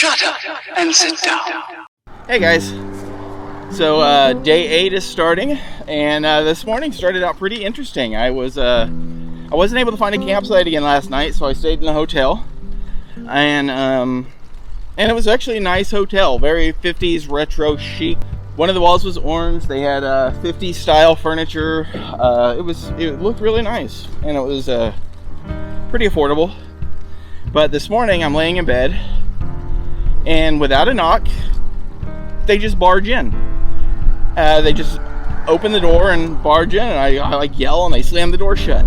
Shut up and sit down. Hey guys, so day 8 is starting, and this morning started out pretty interesting. I wasn't able to find a campsite again last night, so I stayed in a hotel, and it was actually a nice hotel, very 50s retro chic. One of the walls was orange. They had 50s style furniture. It looked really nice, and it was pretty affordable. But this morning I'm laying in bed, and without a knock, they just barge in. They just open the door and barge in, and I like yell, and they slam the door shut.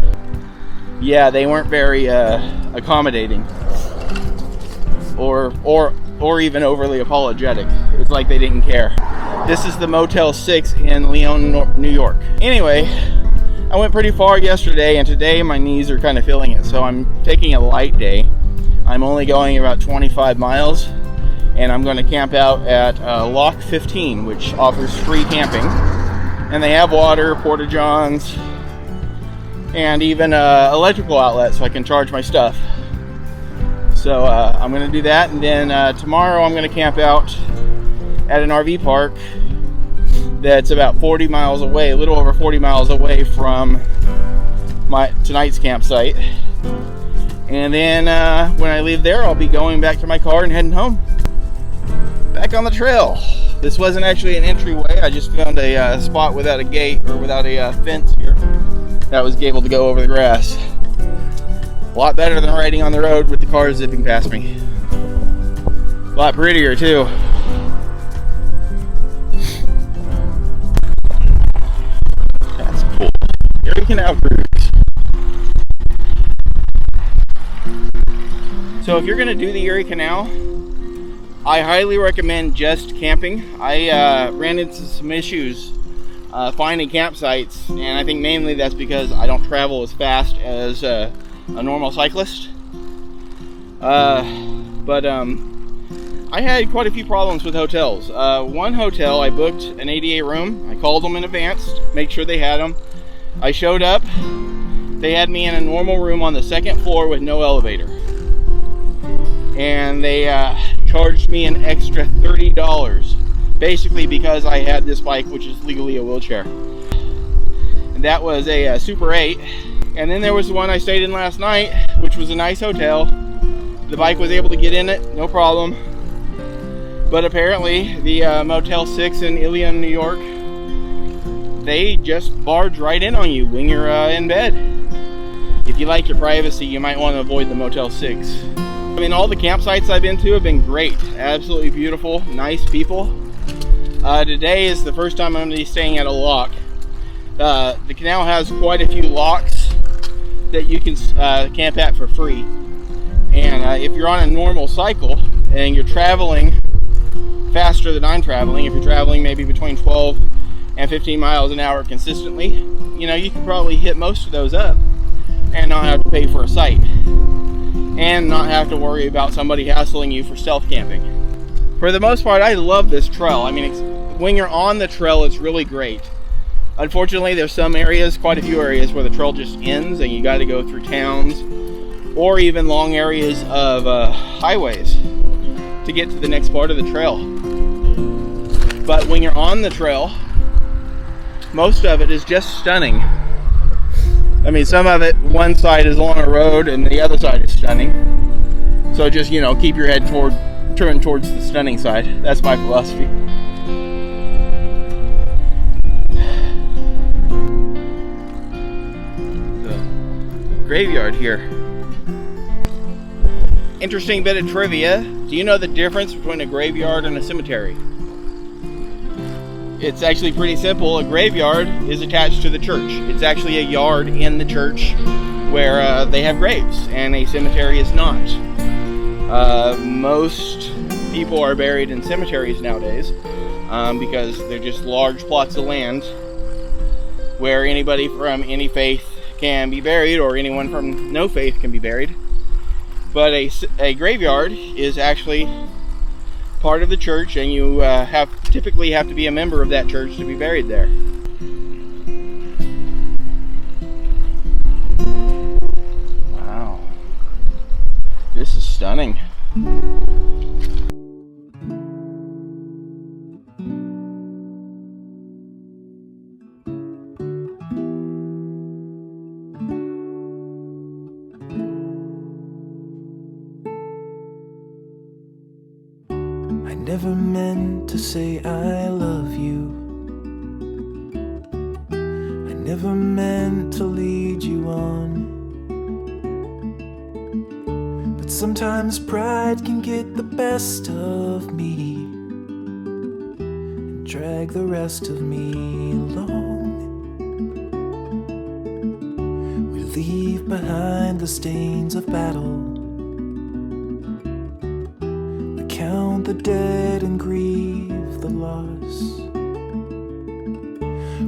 Yeah, they weren't very accommodating, or even overly apologetic. It's like they didn't care. This is the Motel 6 in Lyon, New York. Anyway, I went pretty far yesterday, and today my knees are kind of feeling it, so I'm taking a light day. I'm only going about 25 miles, and I'm going to camp out at Lock 15, which offers free camping. And they have water, porta-johns, and even electrical outlets so I can charge my stuff. So I'm going to do that, and then tomorrow I'm going to camp out at an RV park that's about 40 miles away, a little over 40 miles away from tonight's campsite. And then when I leave there, I'll be going back to my car and heading home. Back on the trail. This wasn't actually an entryway. I just found a spot without a gate, or without a fence here, that was able to go over the grass. A lot better than riding on the road with the cars zipping past me. A lot prettier too. That's cool. Erie Canal cruise. So if you're going to do the Erie Canal, I highly recommend just camping. I ran into some issues finding campsites, and I think mainly that's because I don't travel as fast as a normal cyclist. But I had quite a few problems with hotels. One hotel, I booked an ADA room. I called them in advance, make sure they had them. I showed up. They had me in a normal room on the second floor with no elevator. And they charged me an extra $30, basically because I had this bike, which is legally a wheelchair. And that was a Super 8. And then there was the one I stayed in last night, which was a nice hotel. The bike was able to get in it, no problem. But apparently the Motel 6 in Lyon, New York, they just barge right in on you when you're in bed. If you like your privacy, you might want to avoid the Motel 6. I mean, all the campsites I've been to have been great. Absolutely beautiful, nice people. Today is the first time I'm going to be staying at a lock. The canal has quite a few locks that you can camp at for free. And if you're on a normal cycle and you're traveling faster than I'm traveling, if you're traveling maybe between 12 and 15 miles an hour consistently, you know, you can probably hit most of those up and not have to pay for a site, and not have to worry about somebody hassling you for stealth camping. For the most part, I love this trail. I mean, when you're on the trail, it's really great. Unfortunately, there's some areas, quite a few areas, where the trail just ends and you got to go through towns or even long areas of highways to get to the next part of the trail. But when you're on the trail, most of it is just stunning. I mean, some of it, one side is along a road and the other side is stunning. So just, you know, keep your head turned towards the stunning side. That's my philosophy. The graveyard here. Interesting bit of trivia. Do you know the difference between a graveyard and a cemetery? It's actually pretty simple. A graveyard is attached to the church. It's actually a yard in the church where they have graves, and a cemetery is not. Most people are buried in cemeteries nowadays because they're just large plots of land where anybody from any faith can be buried, or anyone from no faith can be buried. But a graveyard is actually part of the church, and you typically have to be a member of that church to be buried there. Wow, this is stunning. I never meant to say I love you. I never meant to lead you on. But sometimes pride can get the best of me and drag the rest of me along. We leave behind the stains of battle. We count the dead and grieve the loss.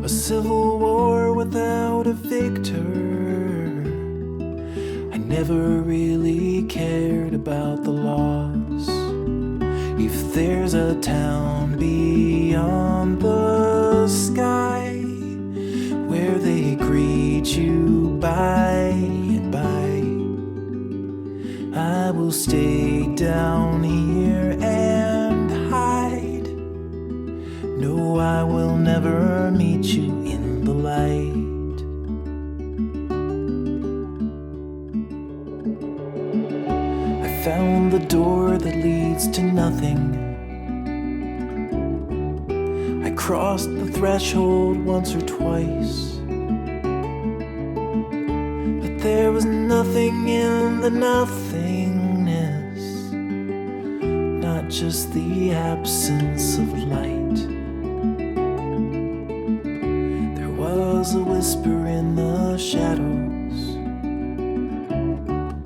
A civil war without a victor. I never really cared about the loss. If there's a town beyond the sky where they greet you by and by, I will stay down here and hide. No, I will never meet you in the light. I found the door that leads to nothing. I crossed the threshold once or twice, but there was nothing in the nothingness, not just the absence of light. There was a whisper in the shadows,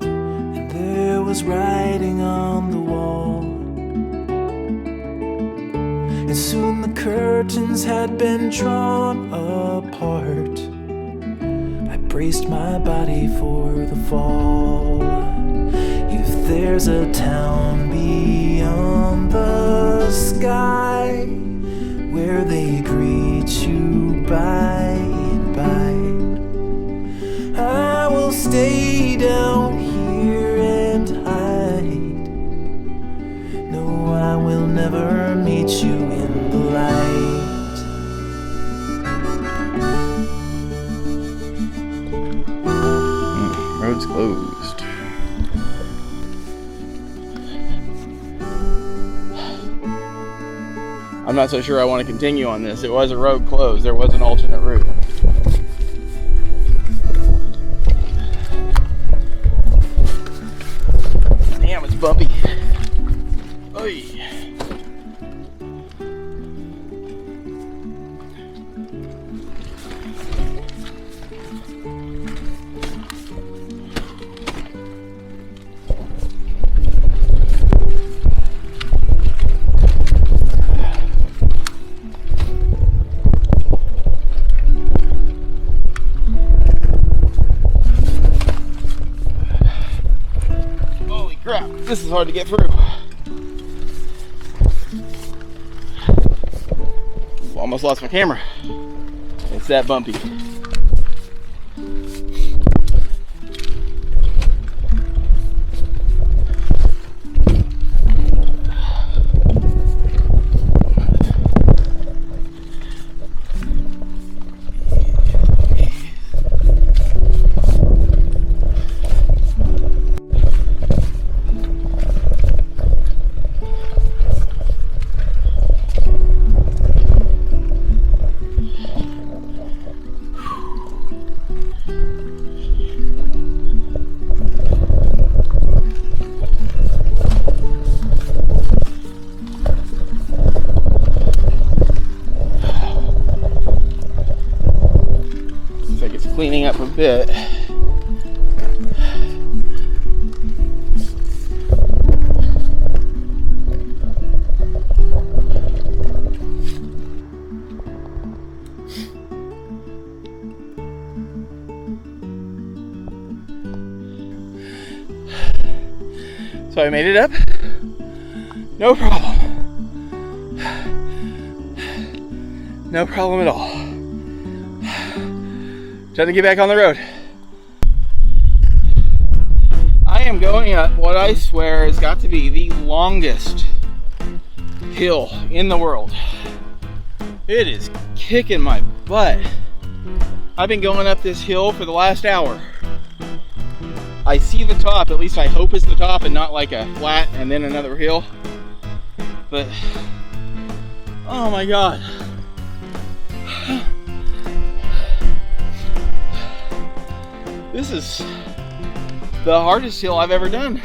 and there was writing on the wall. And soon the curtains had been drawn apart. I braced my body for the fall. If there's a town beyond the sky where they greet you by and by, I will stay down here and hide. No, I will never meet you in the light. Road's closed. I'm not so sure I want to continue on this. It was a road closed. There was an alternate route. Damn, it's bumpy. Oy. Crap, this is hard to get through. Almost lost my camera. It's that bumpy. Cleaning up a bit. So I made it up. No problem. No problem at all. Time to get back on the road. I am going up what I swear has got to be the longest hill in the world. It is kicking my butt. I've been going up this hill for the last hour. I see the top, at least I hope it's the top and not like a flat and then another hill. But oh my God. This is the hardest hill I've ever done.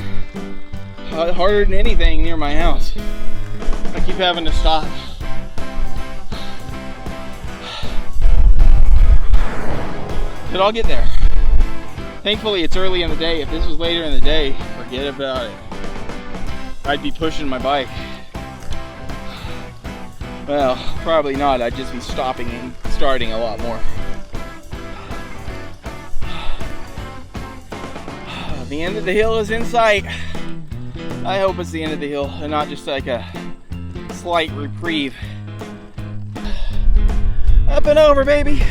Harder than anything near my house. I keep having to stop. But I'll get there. Thankfully it's early in the day. If this was later in the day, forget about it. I'd be pushing my bike. Well, probably not. I'd just be stopping and starting a lot more. The end of the hill is in sight. I hope it's the end of the hill and not just like a slight reprieve. Up and over, baby.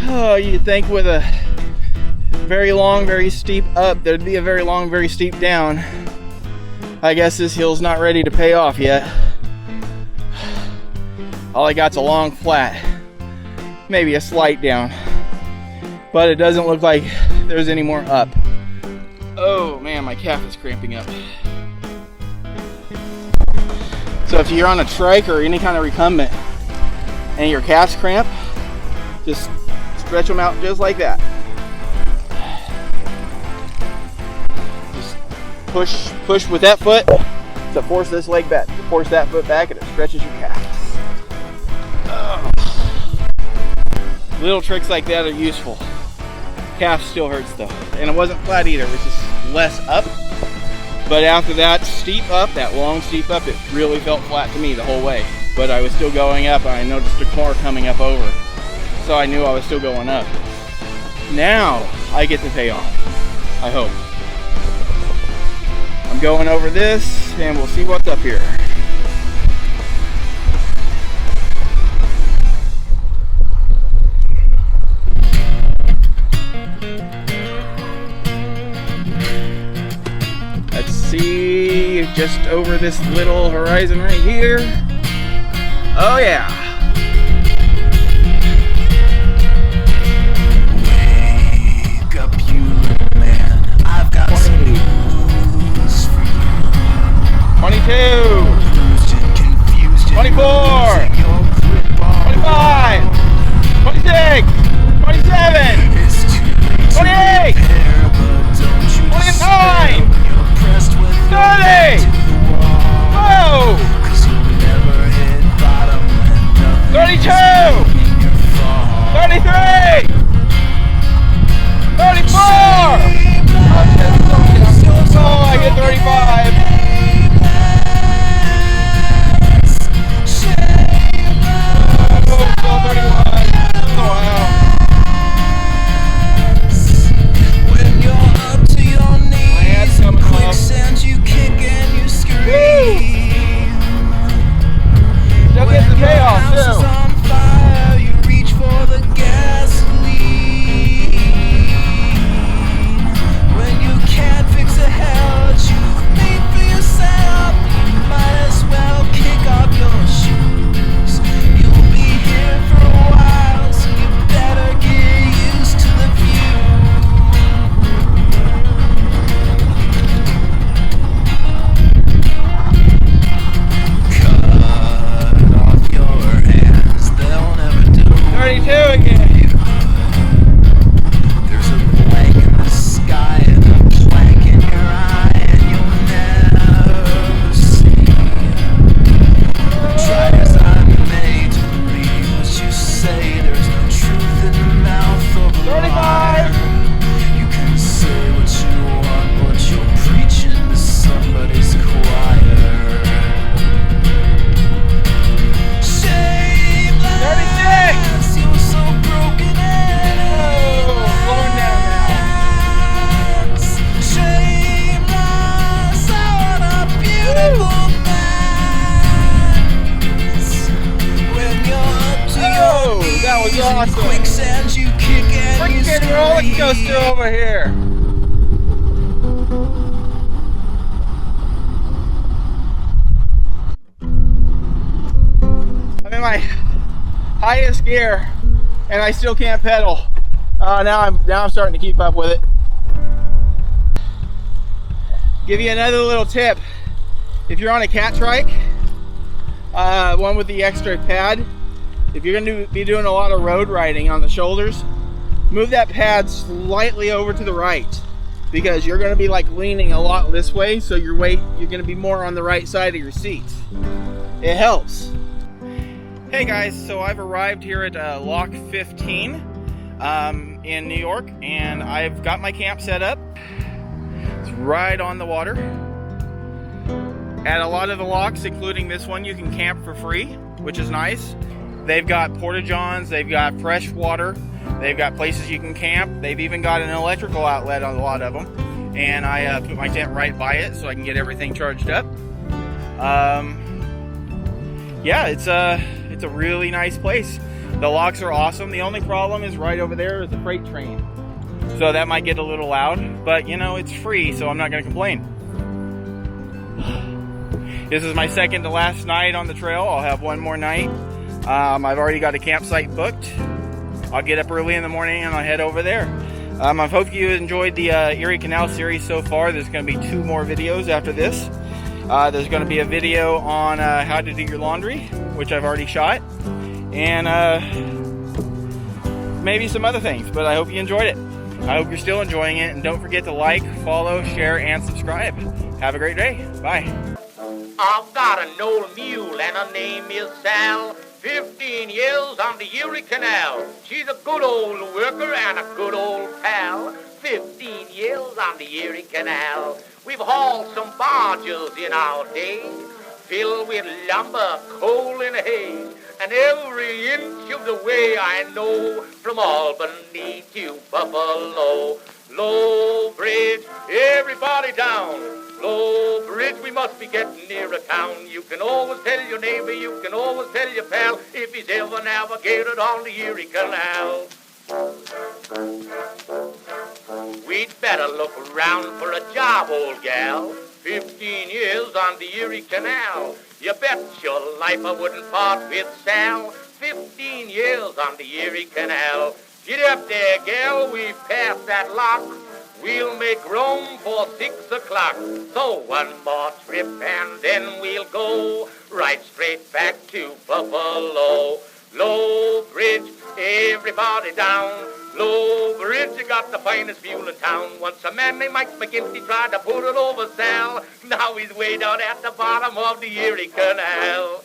Oh, you'd think with a very long, very steep up, there'd be a very long, very steep down. I guess this hill's not ready to pay off yet. All I got's a long flat, maybe a slight down, but it doesn't look like there's any more up. Oh man, my calf is cramping up. So if you're on a trike or any kind of recumbent and your calves cramp, just stretch them out just like that. Just push with that foot to force this leg back, to force that foot back, and it stretches your calf. Little tricks like that are useful. Calf still hurts though, and it wasn't flat either, it was just less up. But after that steep up, that long steep up, it really felt flat to me the whole way. But I was still going up, and I noticed a car coming up over, so I knew I was still going up. Now I get to pay off, I hope. I'm going over this, and we'll see what's up here. Let's see, just over this little horizon right here. Oh yeah. Wake up, you little man. I've got some news for you. 22. 24. 25. 26. 27. 28. 29. 30! Whoa! 32! 33! 34! Oh, I get 35! Oh, still 31! Oh, wow! When you're up to your knees in quicksand, you kick and you scream. Still get the payoff too. On fire, you reach for the gasoline. When you can't fix a hell that you've made for yourself, you might as well kick off your shoes. You'll be here for a while, so you better get used to the view. Cut off your hands, they'll never do. 32 again. There's a blank in the sky and a blank in your eye, and you'll never see. Try as I may to believe what you say. There's no truth in the mouth of a 35. liar. You can say what you want, but you're preaching to somebody's choir. Shameless, you're so broken and Slowing down now. shameless, on a beautiful man. When you're up to Oh, your that was knees in awesome. quicksand, you kick and you Freaking roller coaster scream. over here. I'm in my highest gear, and I still can't pedal. Now I'm starting to keep up with it. Give you another little tip. if you're on a cat trike, one with the extra pad, if you're going to be doing a lot of road riding on the shoulders, move that pad slightly over to the right, because you're going to be like leaning a lot this way, so your weight, you're going to be more on the right side of your seat. It helps. Hey guys, so I've arrived here at Lock 15 in New York, and I've got my camp set up. It's right on the water. At a lot of the locks, including this one, you can camp for free, which is nice. They've got porta-johns, they've got fresh water, they've got places you can camp. They've even got an electrical outlet on a lot of them. And I put my tent right by it so I can get everything charged up. Yeah, it's a really nice place. The locks are awesome. The only problem is right over there is the freight train. So that might get a little loud, but you know, it's free, so I'm not gonna complain. This is my second to last night on the trail. I'll have one more night. I've already got a campsite booked. I'll get up early in the morning and I'll head over there. I hope you enjoyed the Erie Canal series so far. There's going to be 2 more videos after this. There's going to be a video on how to do your laundry, which I've already shot, and maybe some other things, but I hope you enjoyed it. I hope you're still enjoying it, and don't forget to like, follow, share, and subscribe. Have a great day. Bye. I've got an old mule and her name is Sal. 15 years on the Erie Canal. She's a good old worker and a good old pal. 15 years on the Erie Canal. We've hauled some barges in our day, filled with lumber, coal, and hay. And every inch of the way I know, from Albany to Buffalo. Low Bridge, everybody down. Low Bridge, we must be getting near a town. You can always tell your neighbor, you can always tell your pal, if he's ever navigated on the Erie Canal. We'd better look around for a job, old gal. 15 years on the Erie Canal. You bet your life I wouldn't part with Sal. 15 years on the Erie Canal. Get up there, gal, we've passed that lock. We'll make room for 6 o'clock. So one more trip and then we'll go right straight back to Buffalo. Low Bridge, everybody down. Low Bridge, you got the finest mule in town. Once a man named Mike McGinty tried to put it over Sal. Now he's way down at the bottom of the Erie Canal.